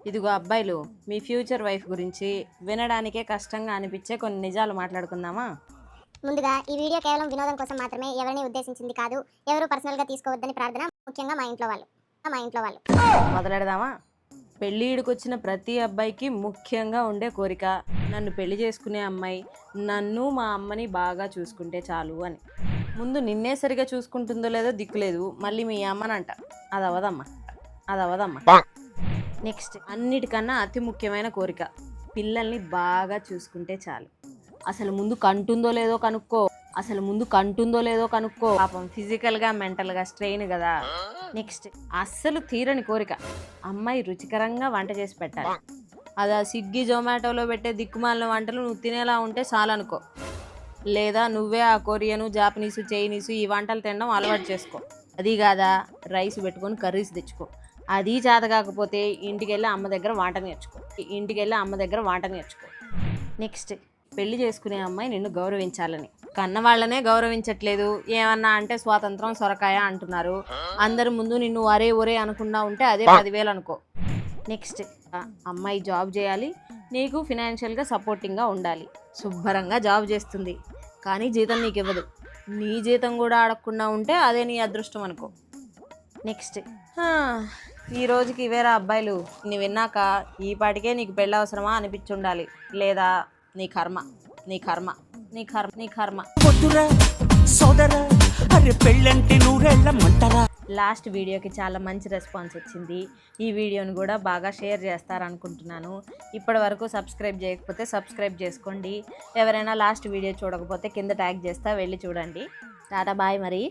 ఇదిగో అబ్బాయిలు, మీ future wife గురించి వినడానికే కష్టంగా అనిపించే కొన్ని నిజాలు మాట్లాడుకుందామా? ముందుగా ఈ వీడియో కేవలం వినోదం కోసం మాత్రమే, ఎవరిని ఉద్దేశించింది కాదు. ఎవరు పర్సనల్గా తీసుకోవద్దని ప్రార్థన, ముఖ్యంగా మా ఇంట్లో వాళ్ళు. మొదలెడదామా? పెళ్ళిడికొచ్చిన ప్రతి అబ్బాయికి ముఖ్యంగా ఉండే కోరిక, నన్ను పెళ్లి చేసుకునే అమ్మాయి నన్ను మా అమ్మని బాగా చూసుకుంటే చాలు అని. ముందు నిన్నే సరిగా చూసుకుంటుందో లేదో దిక్కులేదు, మళ్ళీ మీ అమ్మనంట. అదవదమ్మా. నెక్స్ట్, అన్నిటికన్నా అతి ముఖ్యమైన కోరిక, పిల్లల్ని బాగా చూసుకుంటే చాలు. అసలు ముందు కంటుందో లేదో కనుక్కో. పాపం ఫిజికల్గా మెంటల్గా స్ట్రెయిన్ కదా. నెక్స్ట్, అస్సలు తీరని కోరిక, అమ్మాయి రుచికరంగా వంట చేసి పెట్టాలి. అదా స్విగ్గీ జొమాటోలో పెట్టే దిక్కుమాలిన వంటలు నువ్వు తినేలా ఉంటే చాలనుకో. లేదా నువ్వే ఆ కొరియను, జాపనీసు, చైనీసు ఈ వంటలు తినడం అలవాటు చేసుకో. అది కాదా, రైస్ పెట్టుకొని కర్రీస్ తెచ్చుకో. అది చేత కాకపోతే ఇంటికి వెళ్ళి అమ్మ దగ్గర వంట నేర్చుకో. నెక్స్ట్, పెళ్లి చేసుకునే అమ్మాయి నిన్ను గౌరవించాలని. కన్నవాళ్ళనే గౌరవించట్లేదు, ఏమన్నా అంటే స్వాతంత్రం సొరకాయ అంటున్నారు. అందరి ముందు నిన్ను ఒరే అనకుండా ఉంటే అదే 10,000 అనుకో. నెక్స్ట్, అమ్మాయి జాబ్ చేయాలి, నీకు ఫినాన్షియల్గా సపోర్టింగ్గా ఉండాలి. శుభ్రంగా జాబ్ చేస్తుంది, కానీ జీతం నీకు ఇవ్వదు. నీ జీతం కూడా అడగకుండా ఉంటే అదే నీ అదృష్టం అనుకో. నెక్స్ట్, ఈ రోజుకి ఇవేరా అబ్బాయిలు, నీ విన్నాక ఈ పాటికే నీకు పెళ్ళి అవసరమా అనిపించుండాలి. లేదా నీ కర్మ. లాస్ట్ వీడియోకి చాలా మంచి రెస్పాన్స్ వచ్చింది. ఈ వీడియోని కూడా బాగా షేర్ చేస్తారనుకుంటున్నాను. ఇప్పటి వరకు సబ్స్క్రైబ్ చేయకపోతే సబ్స్క్రైబ్ చేసుకోండి. ఎవరైనా లాస్ట్ వీడియో చూడకపోతే కింద ట్యాగ్ చేస్తా, వెళ్ళి చూడండి. టాటా బాయ్ మరి.